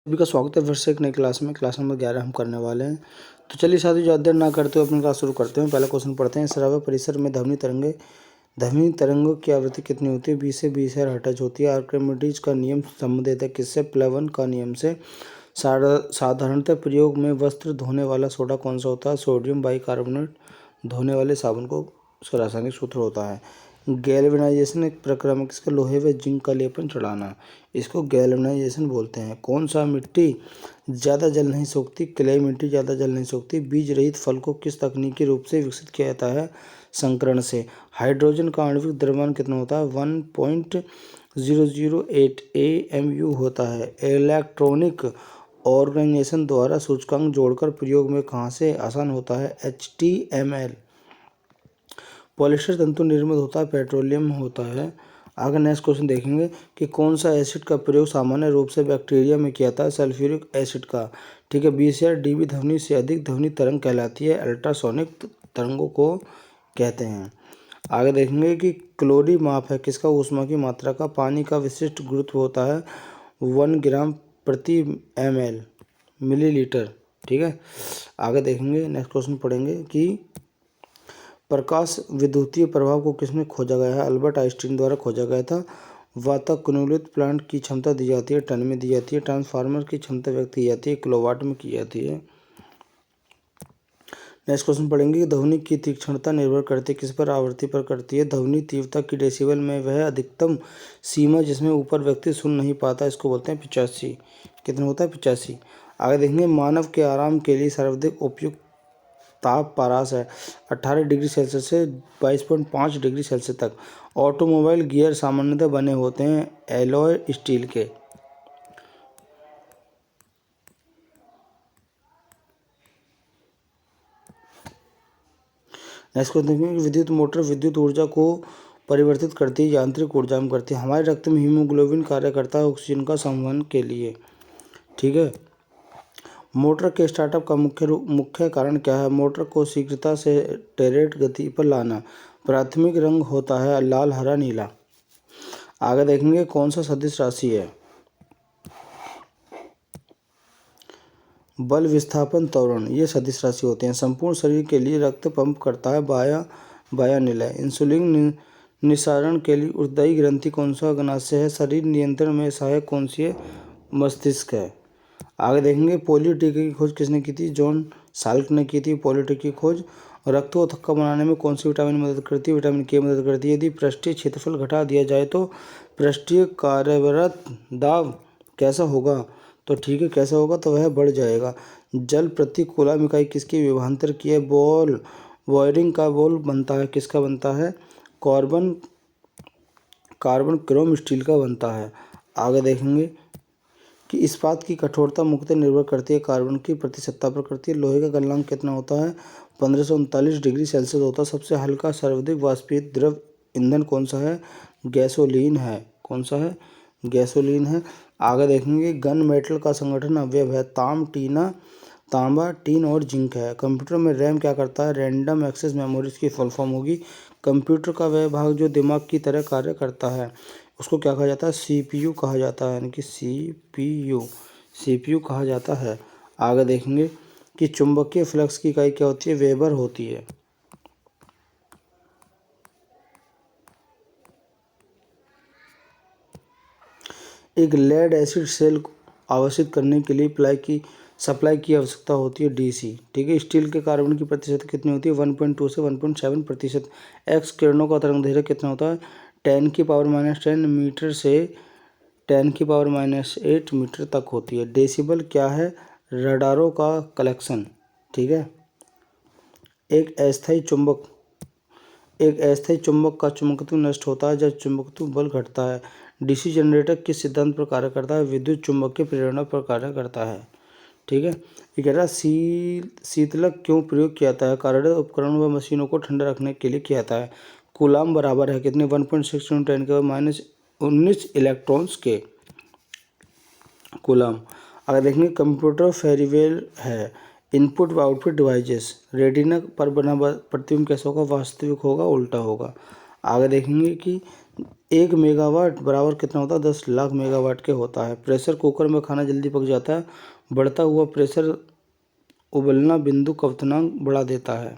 सभी का स्वागत है फिर से एक नई क्लास नंबर 11 हम करने वाले हैं। तो चलिए साथियों, ज़्यादा देर ना करते हुए अपनी क्लास शुरू करते हैं। पहला क्वेश्चन पढ़ते हैं। श्राव्य परिसर में ध्वनि तरंगों की आवृत्ति कितनी होती है? 20 से 20,000 हर्ट्ज होती है। आर्किमिडीज का नियम संबंधित है किससे? प्लेवन का नियम से। साधारणतः प्रयोग में वस्त्र धोने वाला सोडा कौन सा होता है? Sodium bicarbonate. धोने वाले साबुन को उसका रासायनिक सूत्र होता है। गैल्वेनाइजेशन एक प्रक्रिया में किसका? लोहे व जिंक का लेपन चढ़ाना, इसको गैल्वेनाइजेशन बोलते हैं। कौन सा मिट्टी ज़्यादा जल नहीं सोखती? क्ले मिट्टी ज़्यादा जल नहीं सोखती। बीज रहित फल को किस तकनीकी रूप से विकसित किया जाता है? संकरण से। हाइड्रोजन का आणविक द्रव्यमान कितना होता है? 1.008 AMU होता है। इलेक्ट्रॉनिक ऑर्गेनाइजेशन द्वारा सूचकांक जोड़कर प्रयोग में कहाँ से आसान होता है? HTML। पॉलिएस्टर तंतु निर्मित होता है पेट्रोलियम होता है। आगे नेक्स्ट क्वेश्चन देखेंगे कि कौन सा एसिड का प्रयोग सामान्य रूप से बैक्टीरिया में किया जाता है? सल्फ्यूरिक एसिड का। ठीक है। 20,000 dB ध्वनि से अधिक ध्वनि तरंग कहलाती है। अल्ट्रासोनिक तरंगों को कहते हैं। आगे देखेंगे कि कैलोरी माप है किसका? ऊष्मा की मात्रा का। पानी का विशिष्ट गुरुत्व होता है 1 ग्राम प्रति ml मिलीलीटर। ठीक है। आगे देखेंगे नेक्स्ट क्वेश्चन पढ़ेंगे कि प्रकाश विद्युतीय प्रभाव को किसमें खोजा गया है? अल्बर्ट आइंस्टीन द्वारा खोजा गया था। वातानुकूलित प्लांट की क्षमता दी जाती है, टन में दी जाती है। ट्रांसफार्मर की क्षमता व्यक्त की जाती है, किलोवाट में की जाती है। नेक्स्ट क्वेश्चन पढ़ेंगे कि ध्वनि की तीक्ष्णता निर्भर करती है किस पर? आवृत्ति पर करती है। ध्वनि तीव्रता की डेसिबल में वह अधिकतम सीमा जिसमें ऊपर व्यक्ति सुन नहीं पाता, इसको बोलते हैं 85। कितना होता है? 85। आगे देखेंगे मानव के आराम के लिए सर्वाधिक उपयुक्त ताप पारास है 18 डिग्री सेल्सियस से 22.5 डिग्री सेल्सियस तक। ऑटोमोबाइल गियर सामान्यतः बने होते हैं एलॉय स्टील के। नेक्स्ट क्वेश्चन देखेंगे कि विद्युत मोटर विद्युत ऊर्जा को परिवर्तित करती है, यांत्रिक ऊर्जा में करती है। हमारे रक्त में हीमोग्लोबिन कार्य करता है ऑक्सीजन का संवहन के लिए। ठीक है। मोटर के स्टार्टअप का मुख्य कारण क्या है? मोटर को शीघ्रता से टैरेट गति पर लाना। प्राथमिक रंग होता है लाल, हरा, नीला। आगे देखेंगे कौन सा सदिश राशि है? बल, विस्थापन, त्वरण, ये सदिश राशि होते हैं। संपूर्ण शरीर के लिए रक्त पंप करता है बाया निलय। इंसुलिन निस्सारण के लिए उत्तरी ग्रंथि कौन सा अग्नाशय है? शरीर नियंत्रण में सहायक कौन सी है? मस्तिष्क है। आगे देखेंगे पोलियो टीके की खोज किसने की थी? जॉन साल्क ने की थी पोलियो टीके की खोज। रक्त को थक्का बनाने में कौन सी विटामिन मदद करती है? विटामिन के मदद करती है। यदि पृष्ठीय क्षेत्रफल घटा दिया जाए तो पृष्ठीय कार्यरत दाब कैसा होगा? तो ठीक है, कैसा होगा? तो वह बढ़ जाएगा। जल प्रति कूलम इकाई किसकी? विभवांतर की है। बॉल वायरिंग का बॉल बनता है किसका बनता है? कार्बन क्रोम स्टील का बनता है। आगे देखेंगे कि इस्पात की कठोरता मुख्यतः निर्भर करती है कार्बन की प्रतिशतता पर करती है। लोहे का गलनांक कितना होता है? 1539 डिग्री सेल्सियस होता है। सबसे हल्का सर्वाधिक वाष्पित द्रव ईंधन कौन सा है? गैसोलीन है। कौन सा है? गैसोलीन है। आगे देखेंगे गन मेटल का संगठन अवयव है तांबा, टीन और जिंक है। कंप्यूटर में रैम क्या करता है? रैंडम एक्सेस मेमोरी की फुल फॉर्म होगी। कंप्यूटर का वह भाग जो दिमाग की तरह कार्य करता है उसको क्या कहा जाता है? CPU कहा जाता है, यानी कि CPU कहा जाता है। आगे देखेंगे कि चुंबकीय फ्लक्स की इकाई क्या होती है? वेबर होती है। एक लेड एसिड सेल को आवासित करने के लिए सप्लाई की आवश्यकता होती है DC। ठीक है। स्टील के कार्बन की प्रतिशत कितनी होती है? 1.2 से 1.7%। एक्स किरणों का तरंगदैर्घ्य कितना होता है? 10⁻⁻10 मीटर से 10⁻⁸ मीटर तक होती है। डेसिबल क्या है? रडारों का कलेक्शन। ठीक है। एक अस्थायी चुंबक का चुंबकत्व नष्ट होता है जब चुंबकत्व बल घटता है। DC जनरेटर किस सिद्धांत पर कार्य करता है? विद्युत चुंबकीय प्रेरणा पर कार्य करता है। ठीक है। ये कह रहा है शीतलक क्यों प्रयोग किया जाता है? कार्यरत उपकरण व मशीनों को ठंडा रखने के लिए किया जाता है। कूलाम बराबर है कितने? 1.6 × 10⁻⁻19 इलेक्ट्रॉन्स के कूलाम। अगर देखेंगे कंप्यूटर फेरिवेल है। इनपुट व आउटपुट डिवाइसेस रेटिना पर बना प्रतिबिंब कैसा होगा? वास्तविक होगा, उल्टा होगा। आगे देखेंगे कि 1 मेगावाट बराबर कितना होता है? 10 लाख मेगावाट के होता है। प्रेशर कुकर में खाना जल्दी पक जाता है। बढ़ता हुआ प्रेशर उबलना बिंदु क्वथनांक बढ़ा देता है।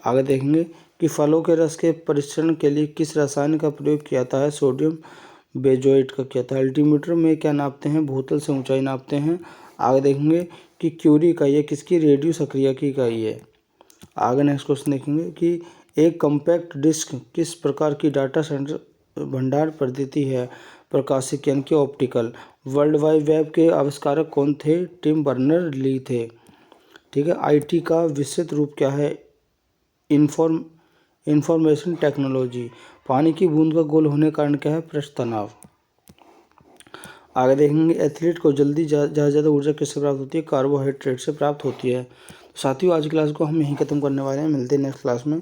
आगे देखेंगे कि फलों के रस के परीक्षण के लिए किस रसायन का प्रयोग किया जाता है? सोडियम बेंजोएट का किया जाता है। अल्टीमीटर में क्या नापते हैं? भूतल से ऊंचाई नापते हैं। आगे देखेंगे कि क्यूरी इकाई है किसकी? रेडियो सक्रिय की इकाई है। आगे नेक्स्ट क्वेश्चन देखेंगे कि एक कॉम्पैक्ट डिस्क किस प्रकार की डाटा सेंटर भंडार पद्धति है? प्रकाशिक यानी कि ऑप्टिकल। वर्ल्ड वाइड वेब के आविष्कारक कौन थे? टिम बर्नर ली थे। ठीक है। आईटी का विस्तृत रूप क्या है? Information technology. पानी की बूंद का गोल होने का कारण क्या है? पृष्ठ तनाव। आगे देखेंगे एथलीट को जल्दी ज़्यादा ऊर्जा किससे प्राप्त होती है? कार्बोहाइड्रेट से प्राप्त होती है। साथियों आज की क्लास को हम यहीं खत्म करने वाले हैं। मिलते हैं नेक्स्ट क्लास में।